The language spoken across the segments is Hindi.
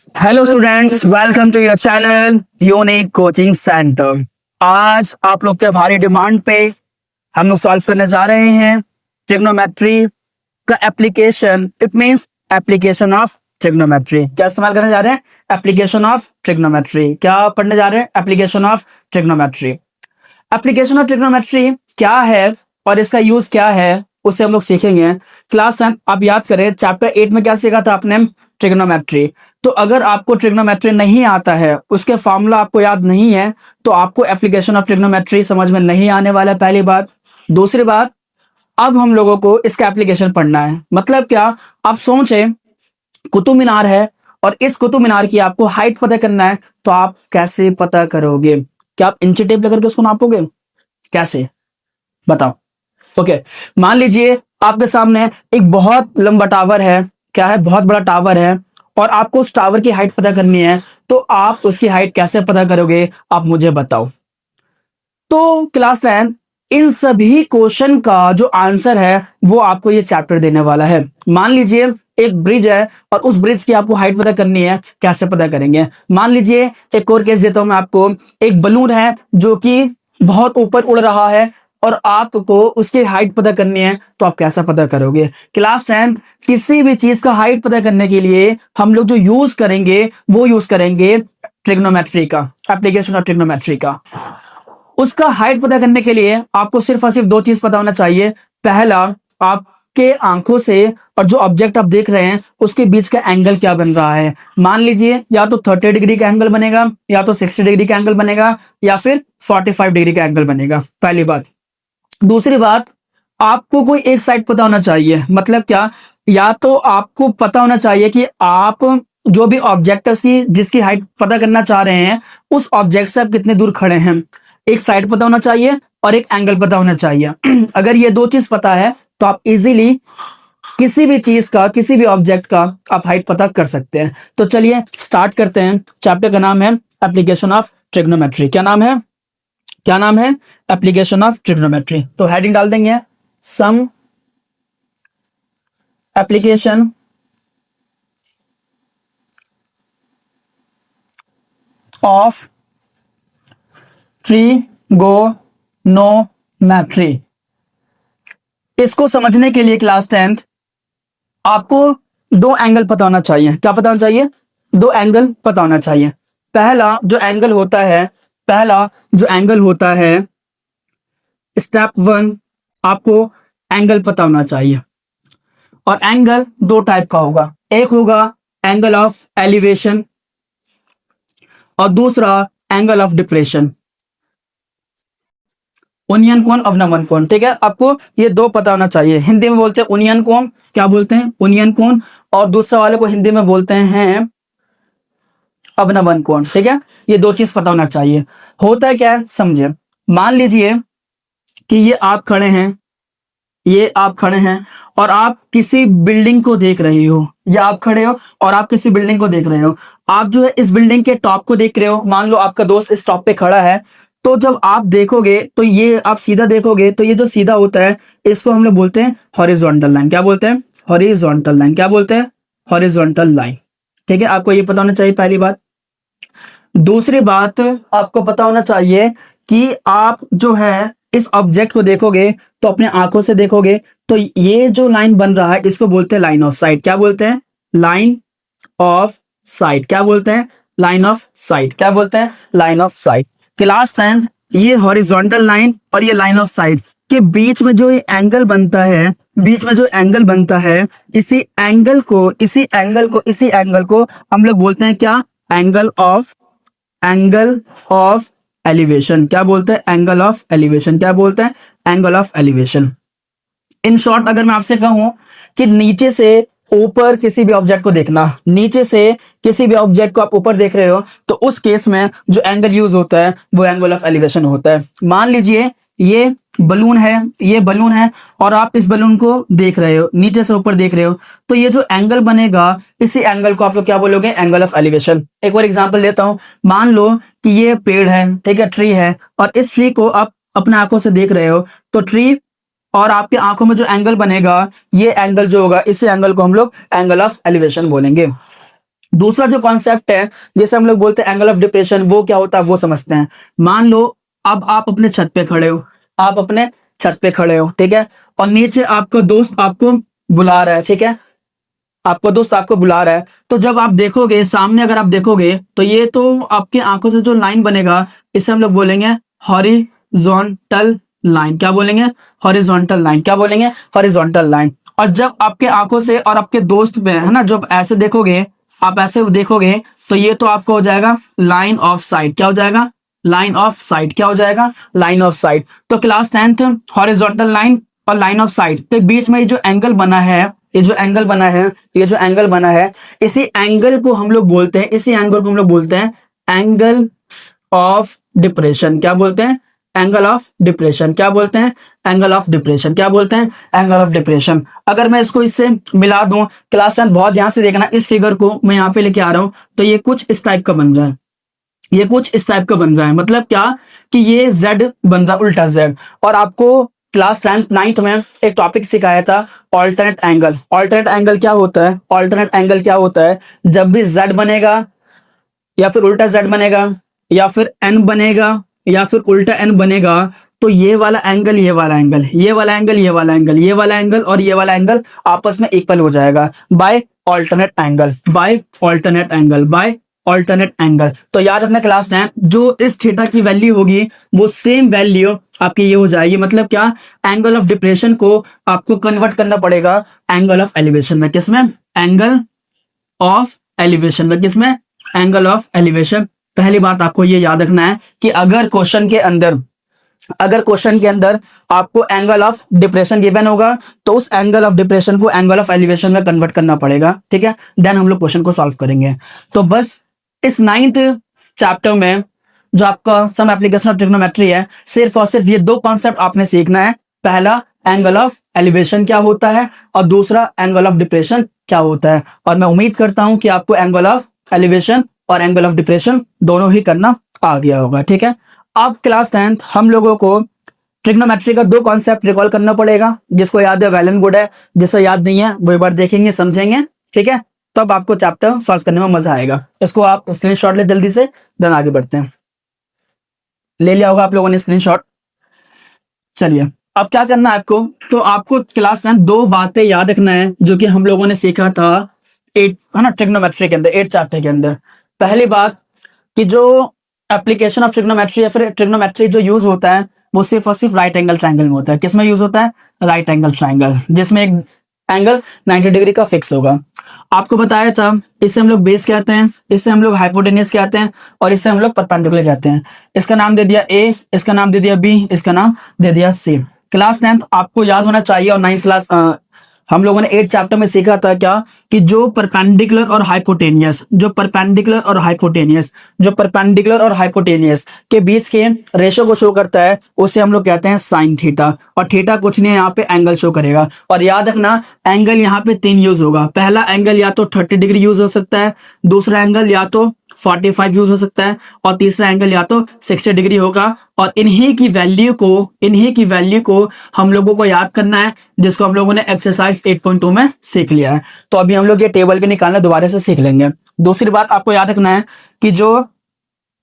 Hello students, welcome to your channel unique coaching centre. आज आप लोग के भारी डिमांड पे हम लोग सॉल्व करने जा रहे हैं ट्रिग्नोमेट्री का application. It means application of trigonometry. क्या इस्तेमाल करने जा रहे हैं? Application of trigonometry. क्या पढ़ने जा रहे हैं? Application of trigonometry. Application of trigonometry क्या है और इसका यूज क्या है उससे हम लोग सीखेंगे। क्लास 10 आप याद करें, चैप्टर 8 में क्या सीखा था आपने? ट्रिग्नोमेट्री। तो अगर आपको ट्रिग्नोमेट्री नहीं आता है, उसके फॉर्मूला आपको याद नहीं है, तो आपको एप्लीकेशन ऑफ ट्रिग्नोमेट्री समझ में नहीं आने वाला है, पहली बात। दूसरी बात, अब हम लोगों को इसका एप्लीकेशन पढ़ना है। मतलब क्या? आप सोचे कुतुब मीनार है और इस कुतुब मीनार की आपको हाइट पता करना है, तो आप कैसे पता करोगे? क्या आप इंची टेप लेकर के उसको नापोगे? कैसे? बताओ। ओके, मान लीजिए आपके सामने एक बहुत लंबा टावर है। क्या है? बहुत बड़ा टावर है और आपको उस टावर की हाइट पता करनी है, तो आप उसकी हाइट कैसे पता करोगे? आप मुझे बताओ। तो क्लास 10 इन सभी क्वेश्चन का जो आंसर है वो आपको ये चैप्टर देने वाला है। मान लीजिए एक ब्रिज है और उस ब्रिज की आपको हाइट पता करनी है, कैसे पता करेंगे? मान लीजिए एक और केस देता हूं मैं आपको। एक बलून है जो कि बहुत ऊपर उड़ रहा है और आपको उसकी हाइट पता करनी है, तो आप कैसा पता करोगे? क्लास 10 किसी भी चीज का हाइट पता करने के लिए हम लोग जो यूज करेंगे वो यूज करेंगे ट्रिग्नोमेट्री का, एप्लीकेशन ऑफ ट्रिग्नोमेट्री का। उसका हाइट पता करने के लिए आपको सिर्फ और सिर्फ दो चीज पता होना चाहिए। पहला, आपके आंखों से और जो ऑब्जेक्ट आप देख रहे हैं उसके बीच का एंगल क्या बन रहा है। मान लीजिए या तो 30 डिग्री का एंगल बनेगा, या तो 60 डिग्री का एंगल बनेगा, या फिर 45 डिग्री का एंगल बनेगा, पहली बात। दूसरी बात, आपको कोई एक साइड पता होना चाहिए। मतलब क्या? या तो आपको पता होना चाहिए कि आप जो भी ऑब्जेक्ट है उसकी जिसकी हाइट पता करना चाह रहे हैं, उस ऑब्जेक्ट से आप कितने दूर खड़े हैं। एक साइड पता होना चाहिए और एक एंगल पता होना चाहिए। अगर ये दो चीज पता है तो आप इजीली किसी भी चीज का, किसी भी ऑब्जेक्ट का आप हाइट पता कर सकते हैं। तो चलिए स्टार्ट करते हैं। चैप्टर का नाम है एप्लीकेशन ऑफ ट्रिग्नोमेट्री। क्या नाम है? क्या नाम है? Application of trigonometry. तो हेडिंग डाल देंगे सम एप्लीकेशन ऑफ ट्रिगोनोमेट्री। इसको समझने के लिए क्लास 10 आपको दो एंगल पता होना चाहिए। क्या पता होना चाहिए? दो एंगल पता होना चाहिए। पहला जो एंगल होता है, पहला जो एंगल होता है, स्टेप 1, आपको एंगल पता होना चाहिए। और एंगल दो टाइप का होगा। एक होगा एंगल ऑफ एलिवेशन और दूसरा एंगल ऑफ डिप्रेशन। ओनियन कोण, अवनमन कोण। ठीक है, आपको ये दो पता होना चाहिए। हिंदी में बोलते हैं ओनियन कोण। क्या बोलते हैं? ओनियन कोण। और दूसरे वाले को हिंदी में बोलते हैं अवनमन कोण। ठीक है, ये दो चीज पता होना चाहिए। होता है क्या है, समझे। मान लीजिए कि ये आप खड़े हैं, ये आप खड़े हैं और आप किसी बिल्डिंग को देख रहे हो, या आप खड़े हो और आप किसी बिल्डिंग को देख रहे हो। आप जो है इस बिल्डिंग के टॉप को देख रहे हो। मान लो आपका दोस्त इस टॉप पे खड़ा है, तो जब आप देखोगे तो ये आप सीधा देखोगे, तो ये जो सीधा होता है इसको हम लोग बोलते हैं हॉरिजॉन्टल लाइन। क्या बोलते हैं? Horizontal line. क्या बोलते हैं? Horizontal line. ठीक है, आपको ये पता होना चाहिए, पहली बात। दूसरी बात, आपको पता होना चाहिए कि आप जो है इस ऑब्जेक्ट को देखोगे तो अपने आंखों से देखोगे, तो ये जो लाइन बन रहा है इसको बोलते हैं लाइन ऑफ साइट। क्या बोलते हैं? Line of site. क्या बोलते हैं? Line of site. क्या बोलते हैं? Line of site. क्लास 10 ये हॉरिजॉन्टल लाइन और ये लाइन ऑफ साइट के बीच में जो ये एंगल बनता है, बीच में जो एंगल बनता है, इसी एंगल को, इसी एंगल को, इसी एंगल को हम लोग बोलते हैं क्या? Angle of elevation. क्या बोलते हैं? Angle of elevation. क्या बोलते हैं? Angle of elevation. In short अगर मैं आपसे कहूं कि नीचे से ऊपर किसी भी ऑब्जेक्ट को देखना, नीचे से किसी भी ऑब्जेक्ट को आप ऊपर देख रहे हो, तो उस केस में जो एंगल यूज होता है वो एंगल ऑफ एलिवेशन होता है। मान लीजिए ये बलून है, ये बलून है और आप इस बलून को देख रहे हो, नीचे से ऊपर देख रहे हो, तो ये जो एंगल बनेगा इसी एंगल को आप लोग क्या बोलोगे? Angle of elevation. एक और एग्जांपल देता हूं। मान लो कि ये पेड़ है, ठीक है, ट्री है, और इस ट्री को आप अपने आंखों से देख रहे हो, तो ट्री और आपकी आंखों में जो एंगल बनेगा, ये एंगल जो होगा, इसी एंगल को हम लोग एंगल ऑफ एलिवेशन बोलेंगे। दूसरा जो कॉन्सेप्ट है जैसे हम लोग बोलते हैं एंगल ऑफ डिप्रेशन, वो क्या होता है वो समझते हैं। मान लो अब आप अपने छत पे खड़े हो, आप अपने छत पे खड़े हो, ठीक है, और नीचे आपका दोस्त आपको बुला रहा है, ठीक है, आपका दोस्त आपको बुला रहा है। तो जब आप देखोगे सामने, अगर आप देखोगे तो ये तो आपकी आंखों से जो लाइन बनेगा इसे हम लोग बोलेंगे हॉरिजॉन्टल लाइन। क्या बोलेंगे? Horizontal line. क्या बोलेंगे? Horizontal line. और जब आपके आंखों से और आपके दोस्त में, है ना, जब ऐसे देखोगे, आप ऐसे देखोगे तो ये तो आपको हो जाएगा लाइन ऑफ साइट। क्या हो जाएगा? Line of site. क्या हो जाएगा? Line of site. तो क्लास 10th हॉरिजॉन्टल लाइन और लाइन ऑफ साइट के बीच में ये जो एंगल बना है, ये जो एंगल बना है, ये जो एंगल बना है, इसी एंगल को हम लोग बोलते हैं, इसी एंगल को हम लोग बोलते हैं एंगल ऑफ डिप्रेशन। क्या बोलते हैं? Angle of depression. क्या बोलते हैं? Angle of depression. क्या बोलते हैं? Angle of depression. अगर मैं इसको इससे मिला दूं, क्लास 10 बहुत ध्यान से देखना, इस फिगर को मैं यहाँ पे लेके आ रहा हूं तो ये कुछ इस टाइप का बन रहा है, ये कुछ इस टाइप का बन रहा है। मतलब क्या कि ये Z बन रहा, उल्टा Z। और आपको क्लास 9th में एक टॉपिक सिखाया था ऑल्टरनेट एंगल। ऑल्टरनेट एंगल क्या होता है? ऑल्टरनेट एंगल क्या होता है? जब भी Z बनेगा या फिर उल्टा Z बनेगा या फिर N बनेगा या फिर उल्टा N बनेगा, तो ये वाला एंगल, ये वाला एंगल, ये वाला एंगल, ये वाला एंगल, ये वाला एंगल और ये वाला एंगल आपस में इक्वल हो जाएगा by alternate angle, by alternate angle, by alternate angle. तो याद रखना क्लास 10 जो इस थीटा की वैल्यू होगी वो सेम वैल्यू आपकी ये हो जाएगी। मतलब क्या? एंगल ऑफ डिप्रेशन को आपको कन्वर्ट करना पड़ेगा एंगल ऑफ एलिवेशन में। किसमें? एंगल ऑफ एलिवेशन में। किसमें? Angle of elevation. पहली बात आपको ये याद रखना है कि अगर क्वेश्चन के अंदर, अगर क्वेश्चन के अंदर आपको एंगल ऑफ डिप्रेशन गिवन होगा तो उस एंगल ऑफ डिप्रेशन को एंगल ऑफ एलिवेशन में कन्वर्ट करना पड़ेगा, ठीक है, देन हम लोग क्वेश्चन को सॉल्व करेंगे। तो बस इस 9th चैप्टर में जो आपका सम एप्लीकेशन ऑफ ट्रिग्नोमेट्री है, सिर्फ और सिर्फ ये दो कॉन्सेप्ट आपने सीखना है। पहला एंगल ऑफ एलिवेशन क्या होता है और दूसरा एंगल ऑफ डिप्रेशन क्या होता है। और मैं उम्मीद करता हूं कि आपको एंगल ऑफ एलिवेशन और एंगल ऑफ डिप्रेशन दोनों ही करना आ गया होगा, ठीक है। अब क्लास 10th हम लोगों को ट्रिग्नोमेट्री का दो कॉन्सेप्ट रिकॉल करना पड़ेगा। जिसको याद है वेल एंड गुड है, जिसको याद नहीं है वो एक बार देखेंगे, समझेंगे, ठीक है, तब आपको चैप्टर सॉल्व करने में मजा आएगा। इसको आप स्क्रीनशॉट ले जल्दी से, देन आगे बढ़ते हैं। ले लिया होगा आप लोगों ने स्क्रीनशॉट। चलिए अब क्या करना है आपको, तो आपको क्लास 10 दो बातें याद रखना है जो कि हम लोगों ने सीखा था 8, है ना, ट्रिग्नोमेट्री के अंदर, 8 चैप्टर के अंदर। पहली बात कि जो एप्लीकेशन ऑफ ट्रिग्नोमेट्री या फिर ट्रिग्नोमेट्री जो यूज होता है वो सिर्फ और सिर्फ राइट एंगल ट्रायंगल में होता है। किसमें यूज होता है? राइट एंगल ट्रायंगल, जिसमें एक एंगल 90 डिग्री का फिक्स होगा। आपको बताया था इससे हम लोग बेस कहते हैं, इससे हम लोग हाइपोटेनियस कहते हैं और इससे हम लोग परपेंडिकुलर कहते हैं। इसका नाम दे दिया ए, इसका नाम दे दिया बी, इसका नाम दे दिया सी। क्लास 10th आपको याद होना चाहिए। और 9th क्लास हम लोगों ने 8 चैप्टर में सीखा था क्या कि जो परपेंडिकुलर और हाइपोटेनियस, जो परपेंडिकुलर और हाइपोटेनियस, जो परपेंडिकुलर और हाइपोटेनियस के बीच के रेशो को शो करता है उसे हम लोग कहते हैं साइन थीटा। और थीटा कुछ नहीं है, यहाँ पे एंगल शो करेगा। और याद रखना एंगल यहाँ पे 3 यूज होगा। पहला एंगल या तो 30 डिग्री यूज हो सकता है, दूसरा एंगल या तो 45 यूज हो सकता है और तीसरा एंगल या तो 60 डिग्री होगा। और इन्हीं की वैल्यू को हम लोगों को याद करना है, जिसको हम लोगों ने एक्सरसाइज 8.2 में सीख लिया है। तो अभी हम लोग ये टेबल भी निकालना दोबारा से सीख लेंगे। दूसरी बात आपको याद रखना है कि जो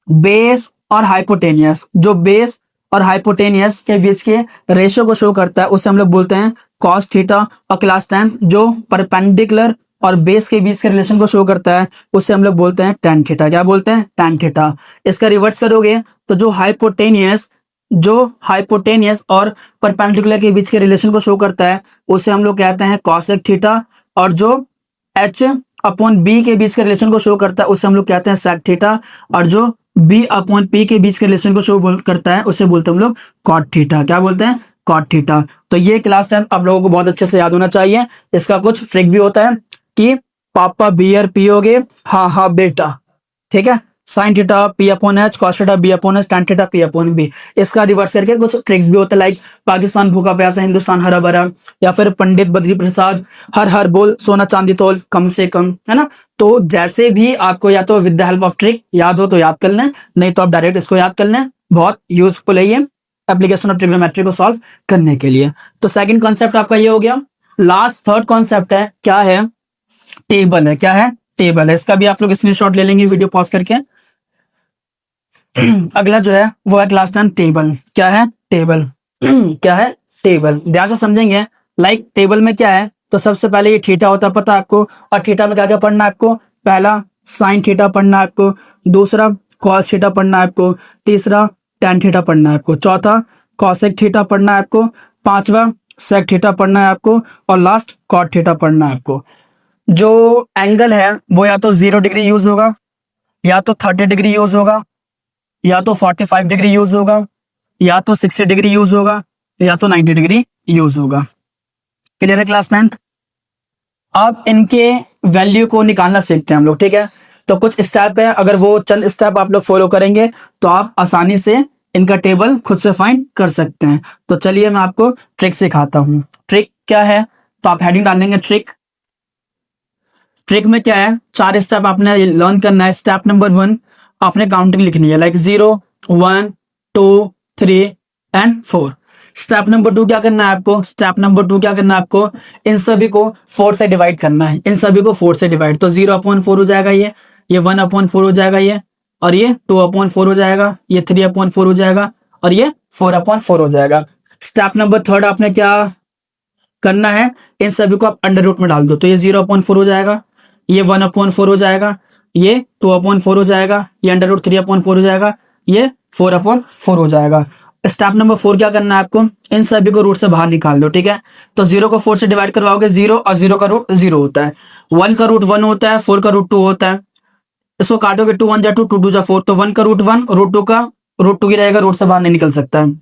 बेस और हाइपोटेनियस, जो बेस और हाइपोटेनियस के बीच के रेशियो को शो करता है उसे हम लोग बोलते हैं कॉस थीटा। और क्लास 10 जो परपेंडिकुलर और बेस के बीच के रिलेशन को शो करता है उसे हम लोग बोलते हैं tan थीटा। क्या बोलते हैं? tan theta. इसका रिवर्स करोगे तो जो हाइपोटेनियस और परपेंडिकुलर के बीच के रिलेशन को शो करता है उसे हम लोग कहते हैं cosec थीटा। और जो h अपॉन b के बीच के रिलेशन को शो करता है उसे हम लोग कहते हैं sec थीटा। और जो b अपॉन p के बीच के रिलेशन को शो करता है उसे बोलते हैं हम लोग cot थीटा। क्या बोलते हैं? cot theta. तो ये क्लास 10 आप लोगों को बहुत अच्छे से याद होना चाहिए। इसका कुछ ट्रिक भी होता है कि पापा बियर पियोगे? हाँ हाँ बेटा, ठीक है। Sine theta P upon H, cos theta B upon H, tan theta P upon B. इसका रिवर्स करके कुछ ट्रिक्स भी होते हैं, लाइक पाकिस्तान भूखा प्यासा हिंदुस्तान हरा भरा, या फिर पंडित बद्री प्रसाद हर हर बोल सोना चांदी तोल कम से कम, है ना। तो जैसे भी आपको या तो with the help of trick याद हो तो याद कर लें, नहीं तो आप डायरेक्ट इसको याद कर लें। बहुत यूजफुल है ये एप्लीकेशन ऑफ ट्रिग्नोमेट्री को सॉल्व करने के लिए। तो सेकंड कॉन्सेप्ट आपका ये हो गया। लास्ट थर्ड कॉन्सेप्ट है, क्या है? टेबल है। क्या है? टेबल है, इसका भी आप लोग स्क्रीनशॉट ले लेंगे वीडियो पॉज करके। अगला जो है वो है क्लास 10 टेबल। क्या है? टेबल। क्या है? टेबल। ध्यान से समझेंगे। लाइक टेबल में क्या है, तो सबसे पहले ये थीटा होता है, पता है आपको। और थीटा में क्या क्या पढ़ना है आपको? पहला साइन थीटा पढ़ना है आपको, दूसरा कॉस थीटा पढ़ना है आपको, तीसरा टेन थीटा पढ़ना है आपको, चौथा कॉसेक थीटा पढ़ना है आपको, पांचवा सेक थीटा पढ़ना है आपको, और लास्ट कॉट थीटा पढ़ना है आपको। जो एंगल है वो या तो 0 डिग्री यूज होगा, या तो 30 डिग्री यूज होगा, या तो 45 डिग्री यूज होगा, या तो 60 डिग्री यूज होगा, या तो 90 डिग्री यूज होगा। क्लियर है क्लास 9? अब इनके वैल्यू को निकालना सीखते हैं हम लोग, ठीक है। तो कुछ स्टेप है, अगर वो चंद स्टेप आप लोग फॉलो करेंगे तो आप आसानी से इनका टेबल खुद से फाइंड कर सकते हैं। तो चलिए मैं आपको ट्रिक सिखाता हूँ। ट्रिक क्या है, तो आप हेडिंग डाल देंगे ट्रिक। ट्रिक में क्या है, 4 स्टेप आपने लर्न करना है। स्टेप नंबर 1 आपने काउंटिंग लिखनी है, लाइक 0 1 2 3 एंड 4। स्टेप नंबर 2 क्या करना है आपको? स्टेप नंबर 2 क्या करना है आपको? इन सभी को 4 से डिवाइड करना है। इन सभी को 4 से डिवाइड, तो 0/4 हो जाएगा ये 1/4 हो जाएगा ये, और ये 2/4 हो जाएगा, ये 3/4 हो जाएगा, और ये 4/4 हो जाएगा। स्टेप नंबर 3 आपने क्या करना है, इन सभी को आप अंडर रूट में डाल दो, तो ये 0/4 हो जाएगा, ये 1/4 हो जाएगा, ये 2/4 हो जाएगा, ये अंडर रूट 3/4 हो जाएगा, ये 4/4 हो जाएगा। स्टेप नंबर 4 क्या करना है आपको? इन सभी को रूट से बाहर निकाल दो, ठीक है। तो 0 को 4 से डिवाइड करवाओगे, 0 और 0 का रूट 0 होता है, 1 का रूट 1 होता है, 4 का रूट 2 होता है। इसको काटोगे 2 1 जा 2, 2 2 जा 4, तो 1 का रूट 1, रूट 2 का रूट 2 ही रहेगा, रूट से बाहर नहीं निकल सकता है।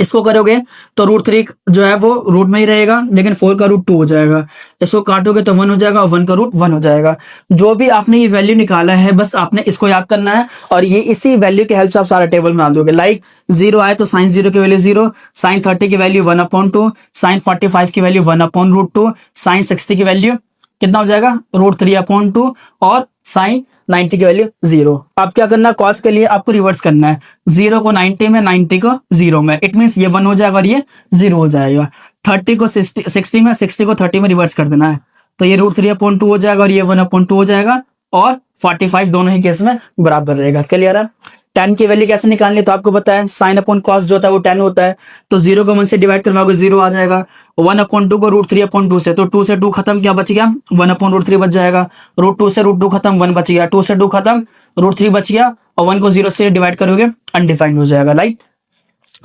इसको करोगे तो रूट 3 जो है वो रूट में ही रहेगा, लेकिन 4 का रूट 2 हो जाएगा। इसको काटोगे तो 1 हो जाएगा, और 1 का रूट 1 हो जाएगा। जो भी आपने ये वैल्यू निकाला है बस आपने इसको याद करना है, और ये इसी वैल्यू के हेल्प से आप सारा टेबल बना दोगे। लाइक 0 आए तो साइन 0 की वैल्यू 0, साइन 30 की वैल्यू 1/2, साइन 45 की वैल्यू 1/√2, साइन 60 की वैल्यू कितना हो जाएगा? √3/2, और साइन 90 की वैल्यू 0। अब क्या करना है, कॉस के लिए आपको रिवर्स करना है, 0 को 90 में, 90 को 0 में। इट मीन्स ये 1 हो जाएगा और ये 0 हो जाएगा। 30 को 60 में, 60 को 30 में रिवर्स कर देना है, तो ये √3/2 हो जाएगा, और ये 1/2 हो जाएगा, और 45 दोनों ही केस में बराबर रहेगा। क्लियर है? 10 की वैल्यू कैसे निकालनी है, तो आपको पता है साइन अपॉन कॉस जो होता है वो 10 होता है। तो 0 को 1 से डिवाइड करवाओगे 0 आ जाएगा, 1/2 को √3/2 से, तो 2 से 2 खत्म, क्या बच गया? 1/√3 बच जाएगा। √2 से √2 खत्म, 1 बच गया, 2 से 2 खत्म, √3 बच गया, और 1 को 0 से डिवाइड करोगे अनडिफाइंड हो जाएगा। लाइक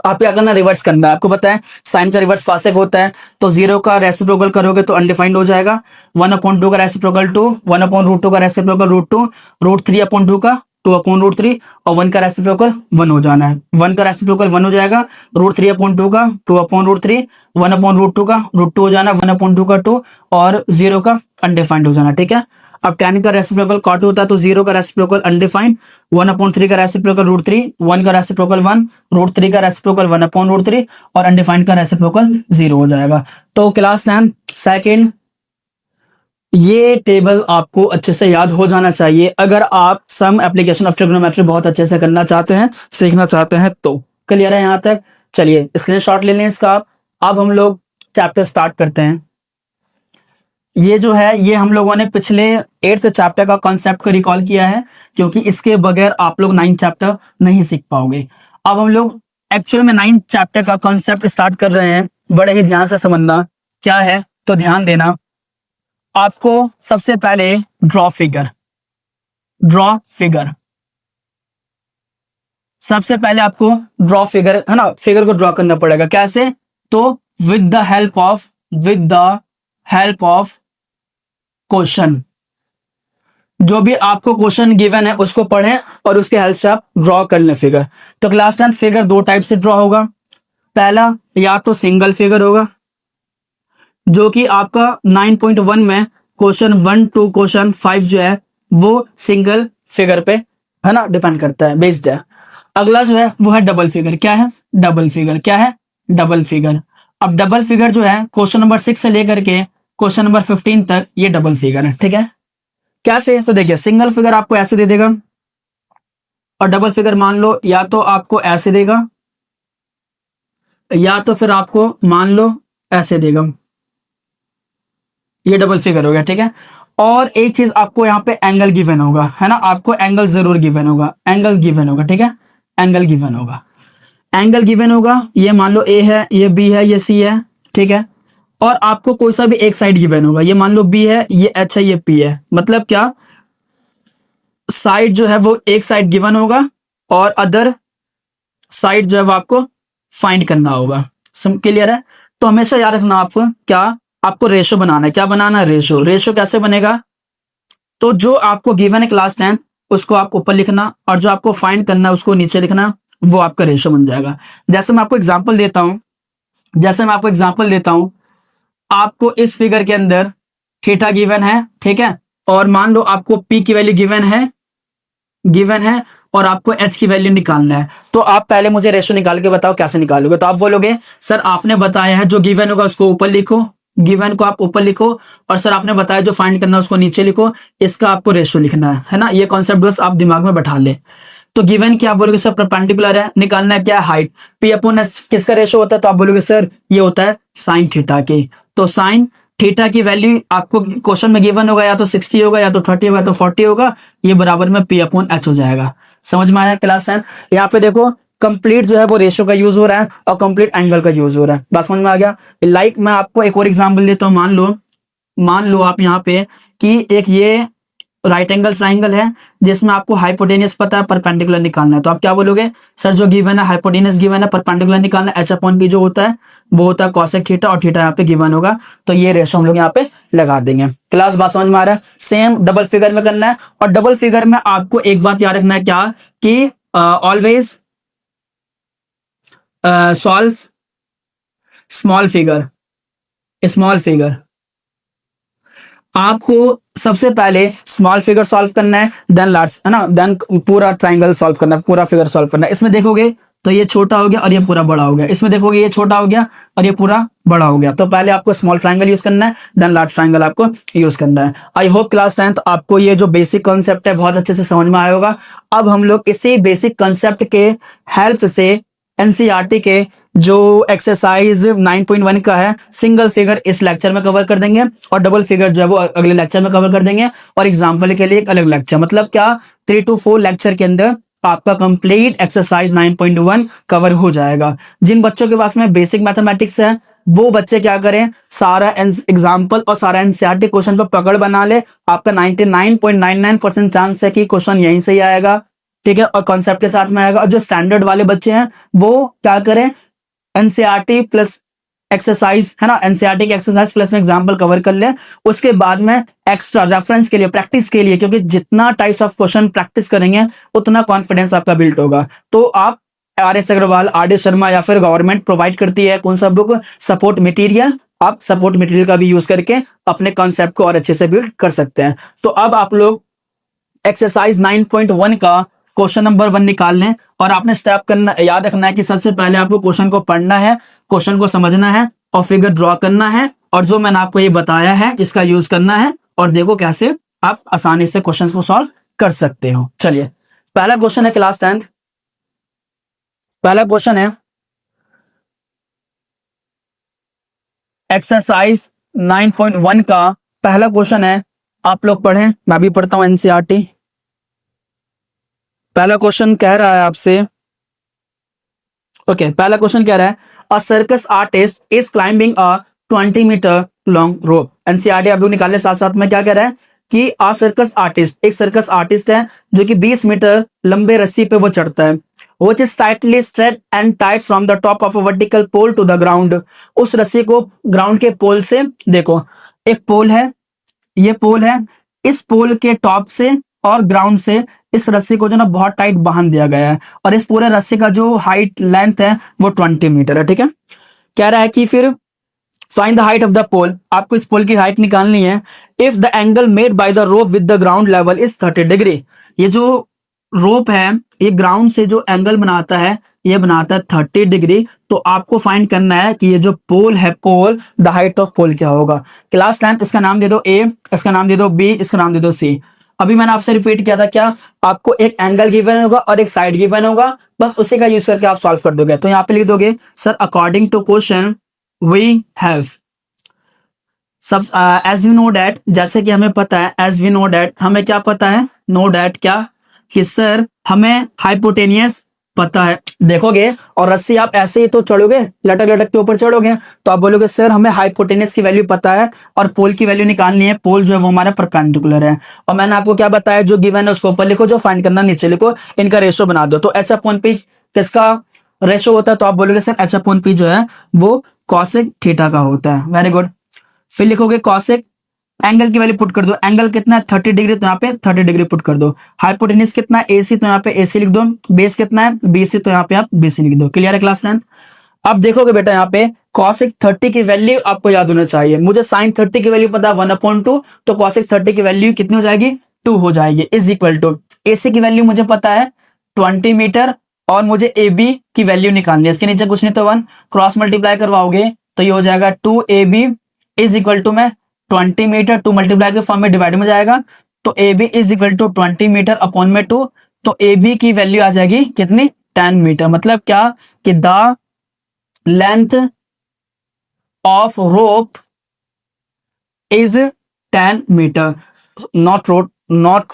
आप क्या करना, रिवर्स करना है। आपको पता है साइन का रिवर्स कॉसेक होता है, तो 0 का रेसिप्रोकल करोगे तो अनडिफाइंड हो जाएगा, 1/2 का रेसिप्रोकल 2, 1/√2 का रेसिप्रोकल √2, √3/2 का 2/√3, और 1 का रेसिप्रोकल 1 हो जाना है। 1 का रेसिप्रोकल 1 हो जाएगा, √3/2 का 2/√3, 1/√2 का √2 हो जाना, 1/2 का 2, और 0 का अनडिफाइंड हो जाना, ठीक है। अब 10 का रेसिप्रोकल कॉट होता है, तो 0 का रेसिप्रोकल अनडिफाइंड, 1/3 का रेसिप्रोकल √3, 1 का रेसिप्रोकल 1, √3 का रेसिप्रोकल 1/√3, और अनडिफाइंड का रेसिप्रोकल 0 हो जाएगा। तो क्लास 9 सेकंड, ये टेबल आपको अच्छे से याद हो जाना चाहिए अगर आप सम एप्लीकेशन ऑफ ट्रिग्नोमेट्री बहुत अच्छे से करना चाहते हैं, सीखना चाहते हैं तो। क्लियर है यहाँ तक? चलिए स्क्रीनशॉट ले लें इसका। अब हम लोग चैप्टर स्टार्ट करते हैं। ये जो है ये हम लोगों ने पिछले 8th चैप्टर का कॉन्सेप्ट को रिकॉल किया है, क्योंकि इसके बगैर आप लोग 9th चैप्टर नहीं सीख पाओगे। अब हम लोग एक्चुअल में 9th चैप्टर का कॉन्सेप्ट स्टार्ट कर रहे हैं। बड़े ही ध्यान से समझना क्या है, तो ध्यान देना। आपको सबसे पहले ड्रॉ फिगर सबसे पहले आपको ड्रॉ फिगर, है ना, फिगर को ड्रॉ करना पड़ेगा। कैसे? तो with the help of question. जो भी आपको क्वेश्चन गिवन है उसको पढ़ें और उसके हेल्प से आप ड्रॉ कर लें फिगर। तो क्लास 10 फिगर 2 टाइप से ड्रॉ होगा। पहला या तो सिंगल फिगर होगा, जो कि आपका 9.1 में क्वेश्चन 1 to क्वेश्चन 5 जो है वो सिंगल फिगर पे, है ना, डिपेंड करता है, बेस्ड है। अगला जो है वो है डबल फिगर। क्या है? Double figure. अब डबल फिगर जो है क्वेश्चन नंबर 6 से लेकर के क्वेश्चन नंबर 15 तक ये डबल फिगर है, ठीक है। कैसे? तो देखिए सिंगल फिगर आपको ऐसे दे देगा, और डबल फिगर मान लो या तो आपको ऐसे देगा, या तो फिर आपको मान लो ऐसे देगा। ये डबल फिगर हो गया, ठीक है। और एक चीज आपको यहाँ पे एंगल गिवन होगा, है ना, आपको एंगल जरूर गिवन होगा, एंगल गिवन होगा, ठीक है, एंगल गिवन होगा, एंगल गिवन होगा। ये मान लो ए है, ये बी है, ये सी है, ठीक है। और आपको कोई सा भी एक साइड गिवन होगा, ये मान लो बी है, ये एच है, ये पी है। मतलब क्या, साइड जो है वो एक साइड गिवन होगा और अदर साइड जो है वो आपको फाइंड करना होगा। सब क्लियर है? तो हमेशा याद रखना आपको, क्या आपको रेशो बनाना है। क्या बनाना है? रेशो। रेशो कैसे बनेगा? तो जो आपको गिवन है क्लास 10 उसको आप ऊपर लिखना, और जो आपको फाइंड करना है उसको नीचे लिखना, वो आपका रेशो बन जाएगा। जैसे मैं आपको एग्जांपल देता हूं, आपको इस फिगर के अंदर थीटा गिवन है, ठीक है, और मान लो आपको पी की वैल्यू गिवन है और आपको एच की वैल्यू निकालना है। तो आप पहले मुझे रेशो निकाल के बताओ कैसे निकालोगे। तो आप बोलोगे सर आपने बताया है जो गिवन होगा उसको ऊपर लिखो, गिवन को आप ऊपर लिखो, और सर आपने बताया जो फाइंड करना है उसको नीचे लिखो, इसका आपको रेशो लिखना है ना। ये कॉन्सेप्ट बस आप दिमाग में बैठा ले। तो गिवन क्या, आप बोलोगे सर परपेंडिकुलर है, निकालना है क्या, हाइट। पी अपॉन एच किसका रेशो होता है? तो आप बोलोगे सर ये होता है साइन थीटा के। तो साइन थीटा की वैल्यू आपको क्वेश्चन में गिवन होगा, या तो 60 होगा, या तो 30 होगा, या तो 40 होगा, ये बराबर में पी अपॉन एच हो जाएगा। समझ में आया क्लास 10? यहाँ पे देखो कंप्लीट जो है वो रेशियो का यूज हो रहा है और कंप्लीट एंगल का यूज हो रहा है। बात समझ में आ गया? मैं आपको एक और एग्जांपल देता हूँ। मान लो आप यहाँ पे कि एक ये राइट एंगल ट्राइंगल है जिसमें आपको हाइपोटेनियस पता है, परपेंडिकुलर निकालना है। तो आप क्या बोलोगे? सर जो गिवन है हाइपोटेनियस गिवन है, परपेंडिकुलर निकालना है, एच अपॉन बी जो होता है वो होता है कॉसेक थीटा, और थीटा यहाँ पे गिवन होगा। तो ये रेशो हम लोग यहाँ पे लगा देंगे। क्लास बात समझ में आ रहा है? सेम डबल फिगर में करना है, और डबल फिगर में आपको एक बात याद रखना है, क्या कि ऑलवेज सॉल्व स्मॉल फिगर। आपको सबसे पहले स्मॉल फिगर सॉल्व करना है, देन लार्ज, है ना, देन पूरा ट्राइंगल सॉल्व करना है, पूरा फिगर सॉल्व करना है। इसमें देखोगे तो ये छोटा हो गया और ये पूरा बड़ा हो गया, इसमें देखोगे ये छोटा हो गया और ये पूरा बड़ा हो गया। तो पहले आपको स्मॉल ट्राइंगल यूज करना है, देन लार्ज ट्राइंगल आपको यूज करना है। आई होप क्लास 10 आपको ये जो बेसिक कॉन्सेप्ट है बहुत अच्छे से समझ में आया होगा। अब हम लोग इसी बेसिक कॉन्सेप्ट के हेल्प से एनसीईआरटी के जो एक्सरसाइज 9.1 का है सिंगल फिगर इस लेक्चर में कवर कर देंगे, और डबल फिगर जो है वो अगले लेक्चर में कवर कर देंगे, और एग्जाम्पल के लिए एक अलग लेक्चर। मतलब क्या, 3 to 4 लेक्चर के अंदर आपका कंप्लीट एक्सरसाइज 9.1 कवर हो जाएगा। जिन बच्चों के पास में बेसिक मैथमेटिक्स है वो बच्चे क्या करें, सारा एग्जाम्पल और सारा एनसीईआरटी क्वेश्चन पर पकड़ बना ले। आपका 99.99% चांस है कि क्वेश्चन यहीं से ही आएगा, ठीक है, और कॉन्सेप्ट के साथ में आएगा। और जो स्टैंडर्ड वाले बच्चे हैं वो क्या करें, एनसीईआरटी प्लस एक्सरसाइज, है ना, एनसीईआरटी की एक्सरसाइज प्लस में एग्जाम्पल कवर कर ले। उसके बाद में एक्स्ट्रा रेफरेंस के लिए, प्रैक्टिस के लिए, क्योंकि जितना टाइप्स ऑफ क्वेश्चन प्रैक्टिस करेंगे उतना कॉन्फिडेंस आपका बिल्ड होगा। तो आप आर.एस. अग्रवाल, आर.डी. शर्मा या फिर गवर्नमेंट प्रोवाइड करती है कौन सा बुक, सपोर्ट मटेरियल। आप सपोर्ट मटेरियल का भी यूज करके अपने कॉन्सेप्ट को और अच्छे से बिल्ड कर सकते हैं। तो अब आप लोग एक्सरसाइज 9.1 का क्वेश्चन नंबर 1 निकाल लें, और आपने स्टेप करना याद रखना है कि सबसे पहले आपको क्वेश्चन को पढ़ना है, क्वेश्चन को समझना है और फिगर ड्रॉ करना है, और जो मैंने आपको ये बताया है इसका यूज करना है, और देखो कैसे आप आसानी से क्वेश्चन को सॉल्व कर सकते हो। चलिए पहला क्वेश्चन है क्लास 10th, पहला क्वेश्चन है एक्सरसाइज 9.1 का पहला क्वेश्चन है। आप लोग पढ़ें, मैं भी पढ़ता हूं एनसीईआरटी। पहला क्वेश्चन कह रहा है आपसे, ओके, पहला क्वेश्चन कह रहा है a circus artist is climbing a 20 metre long rope. NCERT आप लोग निकाले, साथ साथ में क्या कह रहा है कि अ सर्कस आर्टिस्ट, एक सर्कस आर्टिस्ट है जो कि 20 मीटर लंबे रस्सी पे वो चढ़ता है, which is tightly straight and tied from the top of a vertical pole to the ground। उस रस्सी को ग्राउंड के पोल से, देखो एक पोल है, ये पोल है, इस पोल के टॉप से और ग्राउंड से इस रस्सी को जो ना बहुत टाइट बांध दिया गया है, और इस पूरे रस्सी का जो हाइट लेंथ है वो 20 मीटर है, ठीक है। कह रहा है कि फिर find the height of the pole, आपको इस पोल की हाइट निकालनी है। If the angle made by the rope with the ground level is 30 degree, ये जो रोप है ये ग्राउंड से जो एंगल बनाता है ये बनाता है 30 डिग्री। तो आपको फाइंड करना है कि ये जो पोल है, पोल, द हाइट ऑफ पोल क्या होगा। क्लास 10 इसका नाम दे दो ए, इसका नाम दे दो बी, इसका नाम दे दो सी। अभी मैंने आपसे रिपीट किया था, क्या आपको एक एंगल गिवन होगा और एक साइड गिवन होगा, बस उसी का यूज करके आप सॉल्व कर दोगे। तो यहाँ पे लिख दोगे sir according to question we have सब एज यू नो डैट, जैसे कि हमें पता है, एज वी नो डैट, हमें क्या पता है, नो डैट क्या, कि सर हमें हाइपोटेनियस पता है। देखोगे और रस्सी आप ऐसे ही तो चढ़ोगे, लटक लटक के ऊपर चढ़ोगे, तो आप बोलोगे सर हमें हाइपोटेनियस की वैल्यू पता है और पोल की वैल्यू निकालनी है, पोल जो है वो हमारा परपेंडिकुलर है। और मैंने आपको क्या बताया, जो गिवन है उसको ऊपर लिखो, जो फाइंड करना नीचे लिखो, इनका रेशो बना दो। तो एच अपॉन पी किसका रेशो होता है, तो आप बोलोगे सर एच अपॉन पी जो है वो कॉसेक थीटा का होता है। Very good. फिर लिखोगे कॉसेक, एंगल की वैल्यू पुट कर दो, एंगल कितना है 30 डिग्री, तो यहाँ पे 30 डिग्री पुट कर दो। हाइपोटेनियस कितना है एसी, तो यहाँ पे एसी लिख दो। बेस कितना है बीसी, तो यहाँ पे आप बीसी लिख दो। क्लियर है क्लास 10? अब देखोगे बेटा यहाँ पे कॉसेक 30 की वैल्यू आपको याद होना चाहिए। मुझे साइन 30 की वैल्यू पता है 1/2, तो कॉसेक 30 की वैल्यू कितनी हो जाएगी, 2 हो जाएगी। इज इक्वल टू एसी की वैल्यू मुझे पता है 20 मीटर, और मुझे ए बी की वैल्यू निकालनी है। इसके नीचे कुछ नहीं तो 1 क्रॉस मल्टीप्लाई करवाओगे तो ये हो जाएगा 2ab इज इक्वल टू में 20 मीटर, 2 मल्टीप्लाई के फॉर्म में डिवाइड में जाएगा, तो A B is equal to 20 metre upon में 2, तो ए बी की वैल्यू आ जाएगी कितनी, 10 मीटर। मतलब क्या कि the length of rope is 10 metre, not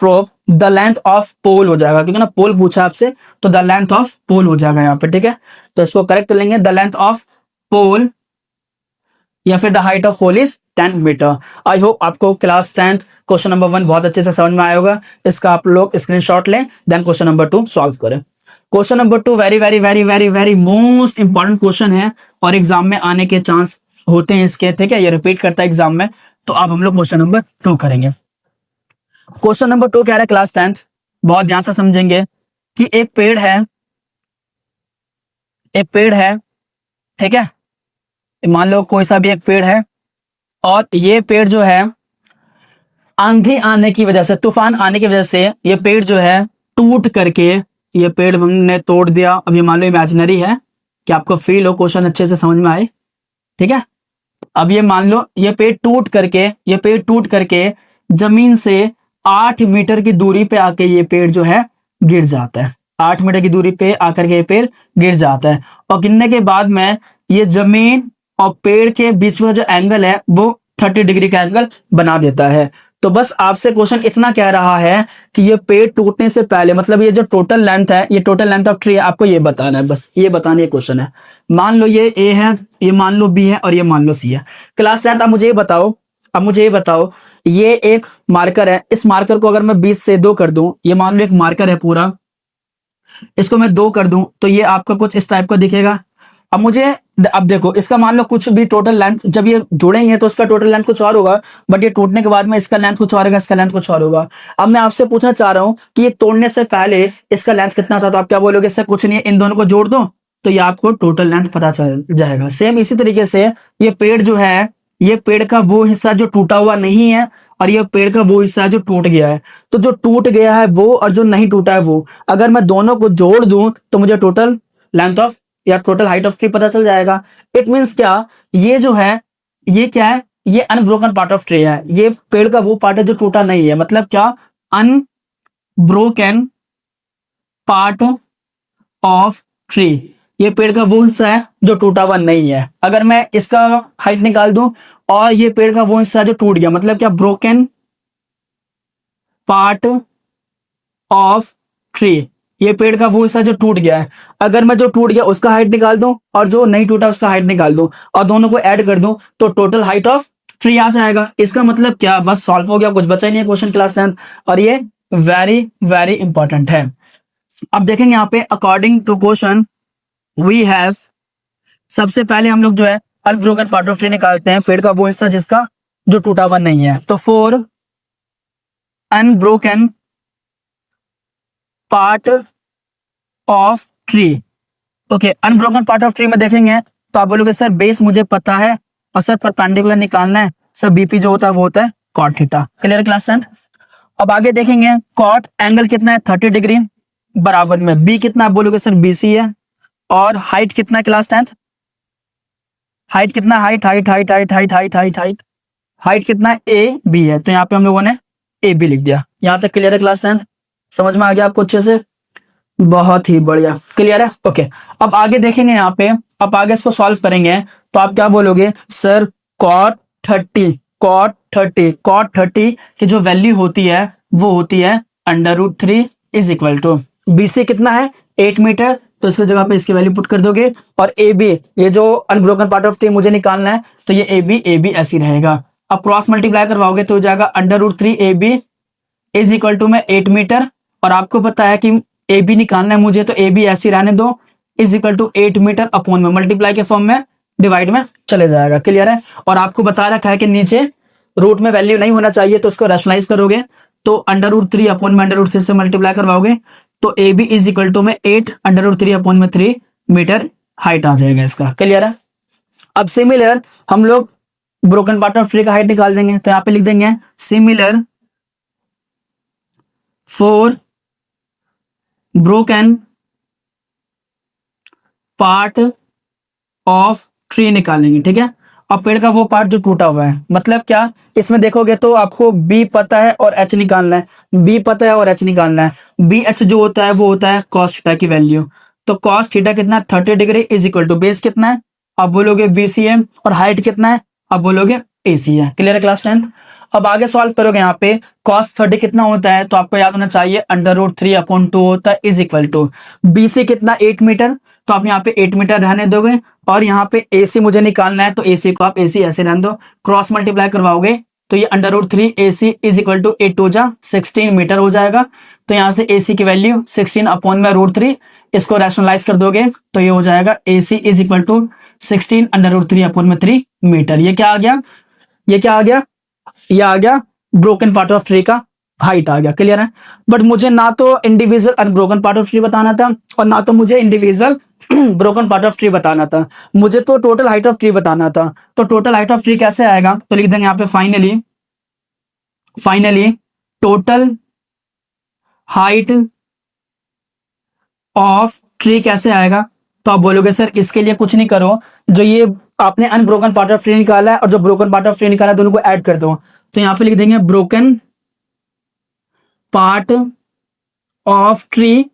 rope, the length of pole हो जाएगा, क्योंकि ना पोल पूछा आपसे, तो द लेंथ ऑफ पोल हो जाएगा यहाँ पे। ठीक है, तो इसको करेक्ट कर लेंगे, द लेंथ ऑफ पोल या फिर the height of pole is 10 metre. I hope आपको क्लास 10 क्वेश्चन नंबर 1 बहुत अच्छे से समझ में आया होगा। इसका आप लोग स्क्रीनशॉट लें, देन क्वेश्चन नंबर 2 सॉल्व करें। Question number 2 very very very very very most important question है और एग्जाम में आने के चांस होते हैं इसके। ठीक है, ये रिपीट करता है एग्जाम में, तो अब हम लोग क्वेश्चन नंबर 2 करेंगे। क्वेश्चन नंबर 2 क्या है क्लास 10, बहुत ध्यान से समझेंगे कि एक पेड़ है, एक पेड़ है, ठीक है, मान लो कोई सा भी एक पेड़ है, और ये पेड़ जो है आंधी आने की वजह से, तूफान आने की वजह से ये पेड़ जो है टूट करके, ये पेड़ हमने तोड़ दिया। अब ये मान लो इमेजिनरी है, कि आपको फील हो, क्वेश्चन अच्छे से समझ में आए। ठीक है, अब ये मान लो ये पेड़ टूट करके, ये पेड़ टूट करके जमीन से 8 मीटर की दूरी पे आके ये पेड़ जो है गिर जाता है। 8 मीटर की दूरी पे आकर के ये पेड़ गिर जाता है, और गिरने के बाद में ये जमीन और पेड़ के बीच में जो एंगल है वो 30 डिग्री का एंगल बना देता है। तो बस आपसे क्वेश्चन इतना कह रहा है कि ये पेड़ टूटने से पहले, मतलब ये जो टोटल लेंथ है, ये टोटल लेंथ ऑफ ट्री है, आपको ये बताना है, बस ये बताने ये क्वेश्चन है। मान लो ये ए है, ये मान लो बी है, और ये मान लो सी है। क्लास 10 आप मुझे ये बताओ, अब मुझे ये बताओ, ये एक मार्कर है, इस मार्कर को अगर मैं 20 से 2 कर दूं, ये मान लो एक मार्कर है पूरा, इसको मैं 2 कर दूं तो ये आपका कुछ इस टाइप का दिखेगा। अब मुझे, अब देखो इसका मान लो कुछ भी टोटल लेंथ, जब ये जुड़ेंगे तो इसका टोटल लेंथ कुछ और होगा, बट ये टूटने के बाद में इसका लेंथ कुछ और होगा, इसका लेंथ कुछ और होगा। अब मैं आपसे पूछना चाह रहा हूं कि ये तोड़ने से पहले इसका लेंथ कितना था, तो आप क्या बोलोगे, इससे कुछ नहीं है, इन दोनों को जोड़ दो तो ये आपको टोटल लेंथ पता चल जाएगा। सेम इसी तरीके से ये पेड़ जो है, ये पेड़ का वो हिस्सा जो टूटा हुआ नहीं है, और ये पेड़ का वो हिस्सा जो टूट गया है, तो जो टूट गया है वो और जो नहीं टूटा है वो, अगर मैं दोनों को जोड़ दूं तो मुझे टोटल लेंथ ऑफ या टोटल हाइट ऑफ ट्री पता चल जाएगा। इट मींस क्या, ये जो है ये क्या है, ये अनब्रोकन पार्ट ऑफ ट्री है, ये पेड़ का वो पार्ट है जो टूटा नहीं है। मतलब क्या, अनब्रोकन पार्ट ऑफ ट्री, ये पेड़ का वो हिस्सा है जो टूटा हुआ नहीं है। अगर मैं इसका हाइट निकाल दूं और ये पेड़ का वो हिस्सा जो टूट गया, मतलब क्या, ब्रोकन पार्ट ऑफ ट्री, ये पेड़ का वो हिस्सा जो टूट गया है, अगर मैं जो टूट गया उसका हाइट निकाल दूं और जो नहीं टूटा उसका हाइट निकाल दूं और दोनों को ऐड कर दूं तो टोटल हाइट ऑफ ट्री आ जाएगा। इसका मतलब क्या, बस सॉल्व हो गया, कुछ बचा ही नहीं है क्वेश्चन क्लास 10, और ये वेरी वेरी इंपॉर्टेंट है। अब देखेंगे यहाँ पे according to question we have, सबसे पहले हम लोग जो है अनब्रोकन पार्ट ऑफ ट्री निकालते हैं, पेड़ का वो हिस्सा जिसका जो टूटा हुआ नहीं है। तो for unbroken part of tree, okay, unbroken part of tree में देखेंगे तो आप बोलोगे सर बेस मुझे पता है और सर परपेंडिकुलर निकालना है, सर बीपी जो होता है वो होता है कॉट थीटा। Clear class 10? अब आगे देखेंगे कॉट एंगल कितना है 30 डिग्री, बराबर में बी कितना, आप बोलोगे सर बीसी है, और हाइट कितना है क्लास 10, हाइट कितना, height height height height height height height height height कितना है, ए बी है, तो यहाँ पे हम लोगों ने ए बी लिख दिया। यहाँ तक क्लियर है क्लास 10? समझ में आ गया आपको अच्छे से? बहुत ही बढ़िया, क्लियर है, ओके। अब आगे देखेंगे यहाँ पे, अब आगे इसको सॉल्व करेंगे तो आप क्या बोलोगे, सर कॉट 30, cot 30 की जो वैल्यू होती है वो होती है √3 इज इक्वल टू BC कितना है 8 मीटर, तो इसकी जगह पे इसकी वैल्यू पुट कर दोगे। और AB ये जो अनब्रोकन पार्ट ऑफ ट्री मुझे निकालना है, तो ये AB ऐसी रहेगा। अब क्रॉस मल्टीप्लाई करवाओगे तो हो जाएगा √3 AB इज इक्वल टू में 8 मीटर, और आपको पता है कि AB निकालना है मुझे, तो AB ऐसी रहने दो, is equal to 8 metre upon में मल्टीप्लाई के फॉर्म में डिवाइड में चले जाएगा। क्लियर है। और आपको बता रखा है कि नीचे रूट में वैल्यू नहीं होना चाहिए, तो उसको रैशनलाइज करोगे तो √3 अपॉन में √3 से मल्टीप्लाई करवाओगे तो AB इज इक्वल टू में 8 √3 अपॉन में 3 मीटर हाइट आ जाएगा इसका। क्लियर है। अब सिमिलर हम लोग ब्रोकन पार्ट ऑफ ट्री का हाइट निकाल देंगे, तो यहाँ पे लिख देंगे similar for broken part of tree निकालेंगे। ठीक है। अब पेड़ का वो पार्ट जो टूटा हुआ है, मतलब क्या, इसमें देखोगे तो आपको B पता है और H निकालना है, B पता है और H निकालना है। BH जो होता है वो होता है cos थीटा की वैल्यू, तो cos थीटा कितना है 30 degree is equal to base कितना है, अब बोलोगे BC है, और हाइट कितना है, अब बोलोगे AC है। क्लियर है क्लास 10th। अब आगे सॉल्व करोगे यहाँ पे cos 30 कितना होता है, तो आपको याद होना चाहिए √3 अपॉन 2 होता है इज इक्वल टू BC कितना 8 मीटर, तो आप यहाँ पे 8 मीटर रहने दोगे, और यहाँ पे AC मुझे निकालना है, तो AC को आप AC ऐसे रहने दो, क्रॉस मल्टीप्लाई करवाओगे तो ये √3 AC इज इक्वल टू 8 2 जा 16 मीटर हो जाएगा। तो यहाँ से AC की वैल्यू 16 अपॉन में √3, इसको रैशनलाइज कर दोगे तो ये हो जाएगा AC is equal to 16 √3 upon में 3 मीटर। ये क्या आ गया, ये क्या आ गया, ये आ गया ब्रोकन पार्ट ऑफ ट्री का हाइट आ गया। क्लियर है। बट मुझे ना तो individual unbroken part of tree बताना था, और ना तो मुझे individual broken part of tree बताना था, मुझे तो टोटल हाइट ऑफ ट्री बताना था। तो टोटल हाइट ऑफ ट्री कैसे आएगा, तो लिख देंगे यहाँ पे finally total height of tree कैसे आएगा, तो आप बोलोगे सर इसके लिए कुछ नहीं करो, जो ये आपने अनब्रोकन पार्ट ऑफ ट्री निकाला है और जो ब्रोकन पार्ट ऑफ ट्री निकाला है दोनों को ऐड कर दो। तो यहां पे लिख देंगे broken part of tree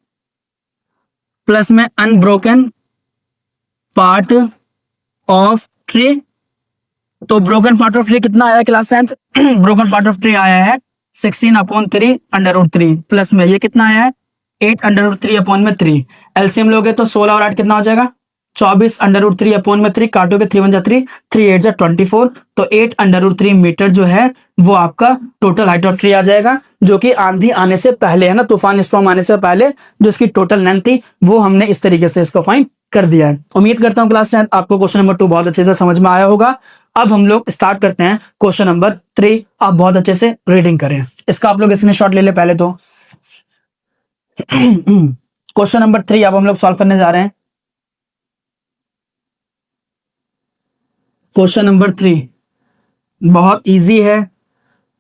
plus में अनब्रोकन पार्ट ऑफ ट्री। तो ब्रोकन पार्ट ऑफ ट्री कितना आया class 10th broken part of tree आया है 16 अपॉन 3 √3, प्लस में ये कितना आया है 8 √3 अपॉन में 3। एलसीएम लोगे तो 16 और 8 कितना हो जाएगा 24 √3 अपॉन में 3, काटोगे 3 1 जा 3, 3 8 जा 24, तो 8 √3 मीटर जो है वो आपका टोटल हाइट ऑफ ट्री आ जाएगा, जो कि आंधी आने से पहले है ना, तूफान स्टॉर्म आने से पहले जो इसकी टोटल लेंथ थी वो हमने इस तरीके से इसको फाइंड कर दिया है। उम्मीद करता हूँ क्लास 10 आपको क्वेश्चन नंबर 2 बहुत अच्छे से समझ में आया होगा। अब हम लोग स्टार्ट करते हैं क्वेश्चन नंबर 3। आप बहुत अच्छे से रीडिंग करें, इसका आप लोग स्क्रीनशॉट ले ले पहले तो। क्वेश्चन नंबर 3 अब हम लोग सॉल्व करने जा रहे हैं। क्वेश्चन नंबर 3 बहुत इजी है,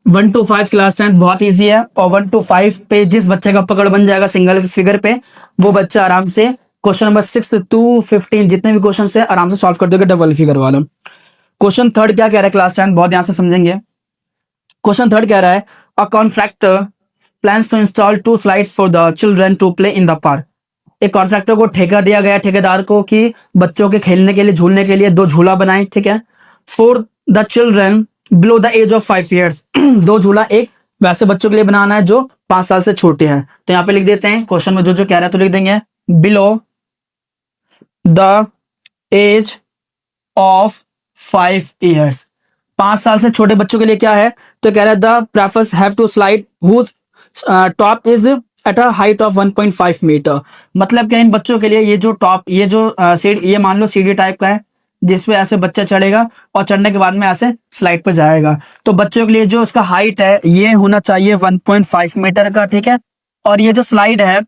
1 to 5 क्लास 10 बहुत इजी है, और 1 to 5 पे जिस बच्चे का पकड़ बन जाएगा सिंगल फिगर पे वो बच्चा आराम से क्वेश्चन नंबर 6 to 15 जितने भी क्वेश्चन है आराम से सॉल्व कर दोगे डबल फिगर वाला। क्वेश्चन 3 क्या कह रहा है क्लास 10 बहुत ध्यान से समझेंगे। क्वेश्चन 3 कह रहा है a contractor plans to install 2 slides for the children to play in the park. एक कॉन्ट्रैक्टर को ठेका दिया गया ठेकेदार को कि बच्चों के खेलने के लिए झूलने के लिए 2 झूला बनाए, ठीक है, for the children below the age of 5 years 2 झूला एक वैसे बच्चों के लिए बनाना है जो 5 साल से छोटे हैं। तो यहाँ पे लिख देते हैं क्वेश्चन में जो जो कह रहा है, तो लिख देंगे below the age of 5 years 5 साल से छोटे बच्चों के लिए क्या है, तो कह रहा है the prefers have to slide whose top is at a height of 1.5 metre. मतलब क्या इन बच्चों के लिए ये जो टॉप ये जो सीढ़ी ये मान लो सीढ़ी टाइप का है जिसपे ऐसे बच्चा चढ़ेगा और चढ़ने के बाद में ऐसे स्लाइड पर जाएगा। तो बच्चों के लिए जो इसका हाइट है ये होना चाहिए 1.5 मीटर का, ठीक है। और ये जो स्लाइड है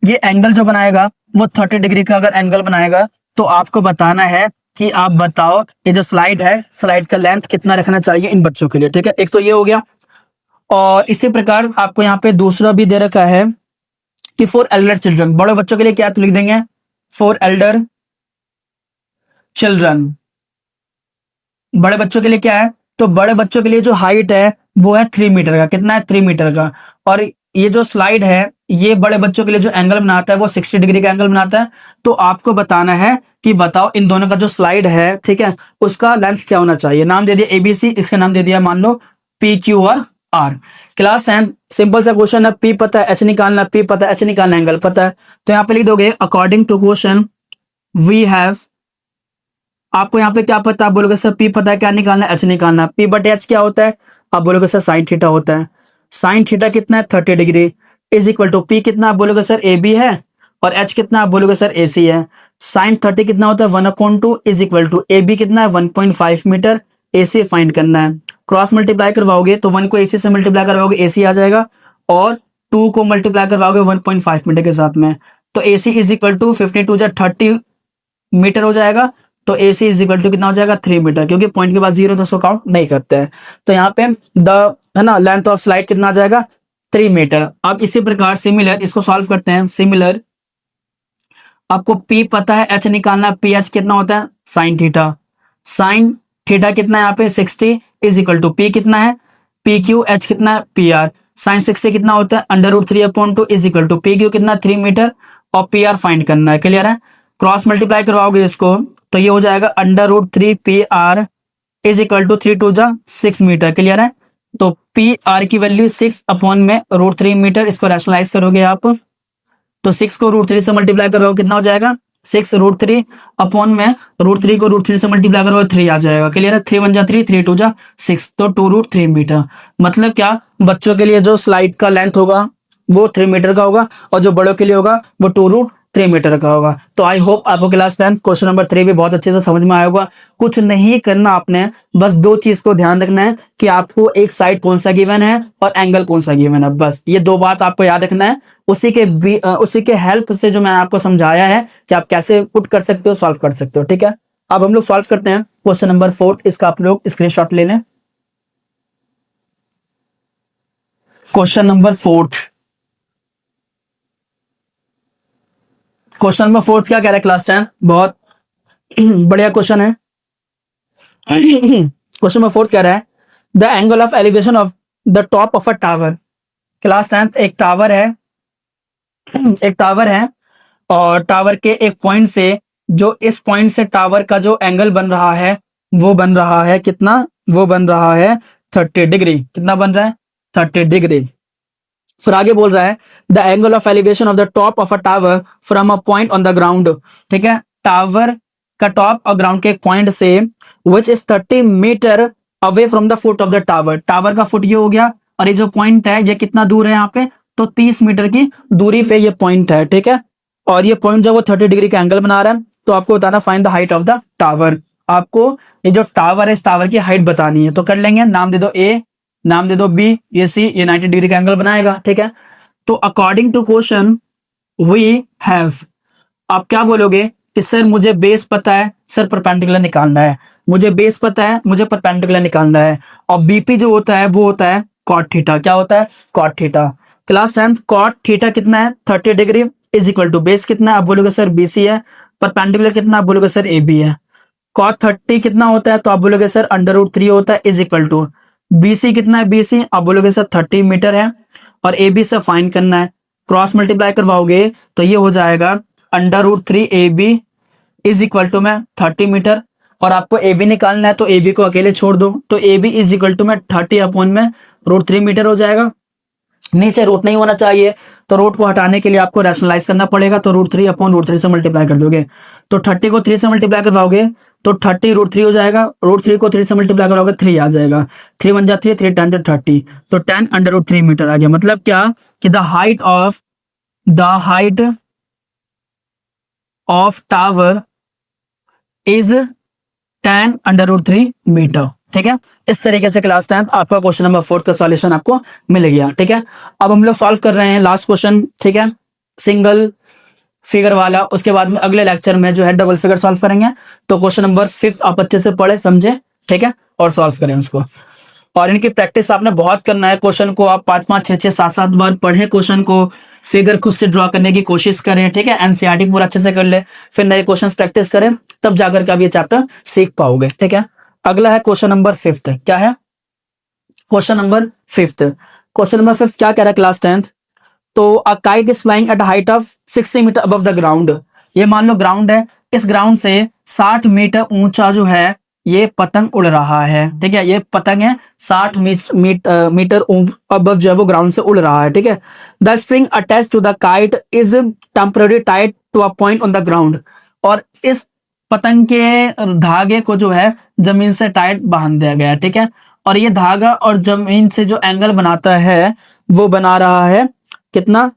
ये एंगल जो बनाएगा वो 30 डिग्री का अगर एंगल बनाएगा तो आपको बताना है कि आप बताओ ये जो स्लाइड है स्लाइड का लेंथ कितना रखना चाहिए इन बच्चों के लिए, ठीक है। एक तो ये हो गया, और इसी प्रकार आपको यहाँ पे दूसरा भी दे रखा है कि फॉर एल्डर चिल्ड्रन बड़े बच्चों के लिए क्या तो लिख देंगे फॉर एल्डर चिल्ड्रन। बड़े बच्चों के लिए क्या है, तो बड़े बच्चों के लिए जो हाइट है वो है 3 मीटर का, कितना है 3 मीटर का। और ये जो स्लाइड है ये बड़े बच्चों के लिए जो एंगल बनाता है वो 60 डिग्री का एंगल बनाता है। तो आपको बताना है कि बताओ इन दोनों का जो स्लाइड है, ठीक है, उसका लेंथ क्या होना चाहिए। नाम दे दिया एबीसी, इसका नाम दे दिया मान लो पी क्यू और आर। क्लास 10 सिंपल सा क्वेश्चन है, पी पता है, एच निकालना, पी पता है, एच निकालना, एंगल पता है। तो यहाँ पे लिख दोगे according to question we have, आपको यहाँ पे क्या पता है, बोलोगे सर पी पता है, क्या निकालना है, एच निकालना। पी बटे एच क्या होता है, आप बोलोगे सर साइन थीटा होता है। साइन थीटा कितना है, 30 degree, is equal to P कितना, आप बोलोगे सर ए बी है, और एच कितना, आप बोलोगे सर ए सी है। साइन 30 कितना होता है, 1/2 is equal to A B कितना है, 1.5 मीटर, ए सी फाइंड करना है। क्रॉस मल्टीप्लाई करवाओगे तो 1 को ए सी से मल्टीप्लाई करवाओगे, ए सी आ जाएगा, और 2 को मल्टीप्लाई करवाओगे 1.5 मीटर के साथ में, तो ए सी इज इक्वल टू 52 जा 30 मीटर हो जाएगा। तो ए सी इज इक्वल टू कितना हो जाएगा, 3 मीटर, क्योंकि पॉइंट के बाद 0 तो उसको काउंट नहीं करते हैं। तो यहाँ पे द है ना लेंथ ऑफ स्लाइड कितना आ जाएगा, 3 मीटर। अब इसी प्रकार सिमिलर इसको सॉल्व करते हैं। सिमिलर आपको पी पता है, एच निकालना है, पी एच कितना होता है, साइन थीटा। साइन थीटा कितना है यहाँ पे 60 इज इक्वल टू पी कितना है, पी क्यू, एच कितना है, पी आर। साइन 60 कितना होता है, √3/2 is equal to P Q कितना 3 मीटर, और पी आर फाइंड करना है। क्लियर है। क्रॉस मल्टीप्लाई करवाओगे इसको तो ये हो जाएगा √3 P R is equal to 3 2 जा 6 मीटर। क्लियर है। तो पी आर की वैल्यू 6 अपॉन में √3 मीटर, इसको रैशनलाइज करोगे आप तो 6 को √3 से मल्टीप्लाई करोगे कितना हो जाएगा, 6 √3 अपॉन में √3 को √3 से मल्टीप्लाई करोगे 3 आ जाएगा। क्लियर है। 3 1 जा 3, 3 2 जा 6, तो 2√3 मीटर। मतलब क्या, बच्चों के लिए जो स्लाइड का लेंथ होगा वो 3 मीटर का होगा, और जो बड़ों के लिए होगा वो 2√3 मीटर का होगा। तो आई होप आपको क्लास 10 क्वेश्चन नंबर 3 भी बहुत अच्छे से समझ में आया होगा। कुछ नहीं करना आपने, बस 2 चीज को ध्यान रखना है कि आपको एक साइड कौन सा गिवन है और एंगल कौन सा गिवन है, बस ये 2 बात आपको याद रखना है। उसी के हेल्प से जो मैंने आपको समझाया है कि आप कैसे पुट कर सकते हो, सॉल्व कर सकते हो। ठीक है, अब हम लोग सॉल्व करते हैं क्वेश्चन नंबर 4। इसका आप लोग स्क्रीनशॉट ले लें। क्वेश्चन नंबर 4, क्वेश्चन नंबर 4 क्या कह रहा है क्लास 10, बहुत बढ़िया क्वेश्चन है। क्वेश्चन नंबर 4 कह रहा है the angle of elevation of the top of a tower. Class 10 एक टावर है, एक टावर है, और टावर के एक पॉइंट से, जो इस पॉइंट से टावर का जो एंगल बन रहा है वो बन रहा है कितना, वो बन रहा है 30 डिग्री। कितना बन रहा है, 30 डिग्री। फिर आगे बोल रहा है the angle of elevation of the top of a tower from a point on the ground. ठीक है, टावर का टॉप और ग्राउंड के एक पॉइंट से which is 30 metre away from the foot of the tower. Tower का फुट ये हो गया, और ये जो पॉइंट है ये कितना दूर है यहाँ पे, तो 30 मीटर की दूरी पे ये पॉइंट है। ठीक है, और ये पॉइंट जो वो 30 डिग्री का एंगल बना रहा है। तो आपको बताना find the height of the tower. आपको ये जो टावर है इस टावर की हाइट बतानी है। तो कर लेंगे, नाम दे दो ए, नाम दे दो बी, ये सी, ये 90 डिग्री का एंगल बनाएगा। ठीक है, तो according to question we have, आप क्या बोलोगे कि सर मुझे बेस पता है, सर परपेंडिकुलर निकालना है। मुझे बेस पता है, मुझे परपेंडिकुलर निकालना है, और बीपी जो होता है वो होता है कॉट थीटा। क्या होता है, cot theta. Class 10 cot theta कितना है, 30 degree is equal to base कितना है, आप बोलोगे सर बीसी है, परपेंडिकुलर कितना, आप बोलोगे सर ए बी है। कॉट 30 कितना होता है, तो आप बोलोगे सर √3 होता है, इज इक्वल टू बीसी कितना है, बीसी आप बोलोगे सर 30 मीटर है, और ए बी से फाइंड करना है। क्रॉस मल्टीप्लाई करवाओगे तो ये हो जाएगा √3 A B is equal to में 30 मीटर, और आपको ए बी निकालना है तो ए बी को अकेले छोड़ दो, तो A B is equal to में 30 अपॉन में √3 मीटर हो जाएगा। नीचे रूट नहीं होना चाहिए, तो रूट को हटाने के लिए आपको रैशनलाइज करना पड़ेगा, तो √3 अपॉन √3 से मल्टीप्लाई कर दोगे, तो 30 को 3 से मल्टीप्लाई करवाओगे तो 30 √3 हो जाएगा, √3 को 3 से मल्टीप्लाई करोगे 3 आ जाएगा, 3 1 जा 3, 3 10 जा 30, तो 10 √3 मीटर आ गया। मतलब क्या कि the height of tower is 10 √3 metre. ठीक है, इस तरीके से क्लास 10 आपका क्वेश्चन नंबर 4 का सॉल्यूशन आपको मिल गया। ठीक है, अब हम लोग सॉल्व कर रहे हैं लास्ट क्वेश्चन। ठीक है, सिंगल फिगर वाला, उसके बाद में अगले लेक्चर में जो है डबल फिगर सॉल्व करेंगे। तो क्वेश्चन नंबर 5 आप अच्छे से पढ़े समझे, ठीक है, और सॉल्व करें उसको। और इनकी प्रैक्टिस आपने बहुत करना है। क्वेश्चन को आप 5 6 6 7 7 बार पढ़े, क्वेश्चन को फिगर खुद से ड्रॉ करने की कोशिश करें। ठीक है, एनसीईआरटी पूरा अच्छे से कर ले, फिर नए क्वेश्चन प्रैक्टिस करें, तब जाकर के आप ये चैप्टर सीख पाओगे। ठीक है, अगला है क्वेश्चन नंबर 5। क्या है क्वेश्चन नंबर 5? क्वेश्चन नंबर 5 क्या कह रहा है क्लास 10th, तो a kite is flying at height of 60 metre above the ground. ये मान लो ग्राउंड है, इस ग्राउंड से 60 मीटर ऊंचा जो है ये पतंग उड़ रहा है, ठीक है। ये पतंग है 60 मीटर अबव जो है वो ग्राउंड से उड़ रहा है, ठीक है। The string attach to the kite is temporary tied to a point on the ground. और इस पतंग के धागे को जो है जमीन से टाइट बांध दिया गया है, ठीक है। और ये धागा और जमीन से जो एंगल बनाता है वो बना रहा है कितना,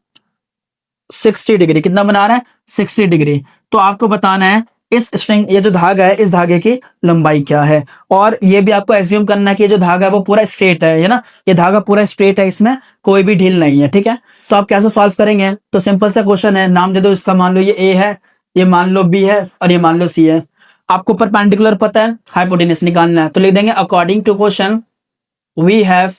60 डिग्री। कितना बना रहा है, 60 डिग्री। तो आपको बताना है इस स्ट्रिंग, ये जो धागा है, इस धागे की लंबाई क्या है। और ये भी आपको एज्यूम करना है कि जो धागा है वो पूरा स्ट्रेट है ना, ये धागा पूरा स्ट्रेट है, इसमें कोई भी ढील नहीं है, ठीक है। तो आप कैसे सॉल्व करेंगे, तो सिंपल सा क्वेश्चन है, नाम दे दो इसका, मान लो ये ए है, ये मान लो बी है और ये मान लो सी है। आपको परपेंडिकुलर पता है, हाइपोटेन्यूज निकालना है, तो लिख देंगे according to question we have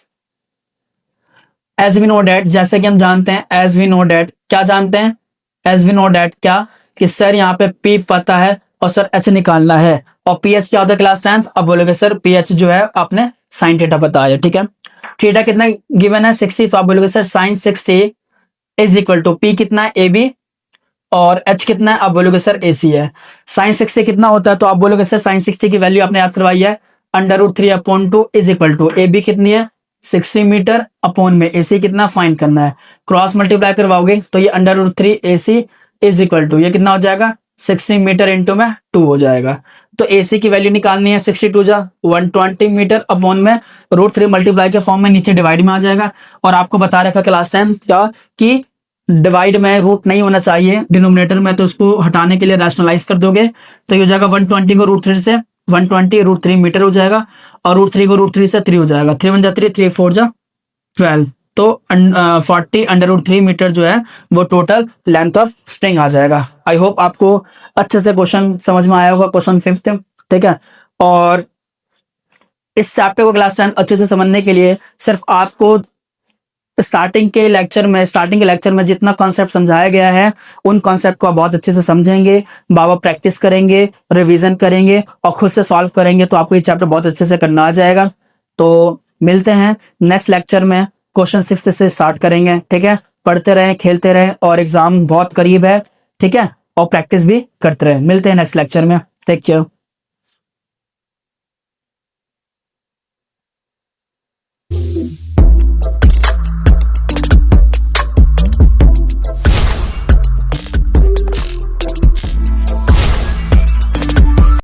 as we know that, जैसे कि हम जानते हैं एज वी नो डेट, क्या जानते हैं एज वी नो डेट, क्या कि सर यहाँ पे पी पता है और सर एच निकालना है। और पी एच क्या होता है क्लास 10th, अब बोलोगे सर पी एच जो है आपने साइन थीटा बताया, ठीक है। थीटा कितना गिवन है 60, तो आप बोलोगे sir sine 60 is equal to P कितना है ए बी, और एच कितना है, आप बोलोगे सर ए सी है। साइन 60 कितना होता है, तो आप बोलोगे सर साइन 60 की वैल्यू आपने याद करवाई है, √3/2 is equal to A B कितनी है 60 मीटर अपॉन में ए सी कितना फाइंड करना है। क्रॉस मल्टीप्लाई करवाओगे तो ये √3 ए सी इज इक्वल टू ये कितना हो जाएगा 60 मीटर इंटू में 2 हो जाएगा। तो ए सी की वैल्यू निकालनी है, 62 जा 120 मीटर अपॉन में √3 मल्टीप्लाई के फॉर्म में नीचे डिवाइड में आ जाएगा। और आपको बता रखा क्लास टाइम क्या कि डिवाइड में रूट नहीं होना चाहिए डिनोमिनेटर में, तो उसको हटाने के लिए रैशनलाइज कर दोगे तो ये हो जाएगा 120 को √3 से 120 √3 मीटर हो जाएगा, और √3 को √3 से 3 हो जाएगा, 3 1 जा 3 3 4 जा 12, तो 40 √3 मीटर जो है वो टोटल लेंथ ऑफ स्ट्रिंग आ जाएगा। आई होप आपको अच्छे से क्वेश्चन समझ में आया होगा, क्वेश्चन 5th, ठीक है। और इस चैप्टर को क्लास 10 अच्छे से समझने के लिए सिर्फ आपको स्टार्टिंग के लेक्चर में जितना कॉन्सेप्ट समझाया गया है उन कॉन्सेप्ट को आप बहुत अच्छे से समझेंगे, बाबा प्रैक्टिस करेंगे, रिवीजन करेंगे और खुद से सॉल्व करेंगे, तो आपको ये चैप्टर बहुत अच्छे से करना आ जाएगा। तो मिलते हैं नेक्स्ट लेक्चर में, क्वेश्चन 6 से स्टार्ट करेंगे, ठीक है। पढ़ते रहें, खेलते रहें, और एग्जाम बहुत करीब है, ठीक है, और प्रैक्टिस भी करते रहें। मिलते हैं नेक्स्ट लेक्चर में, टेक केयर।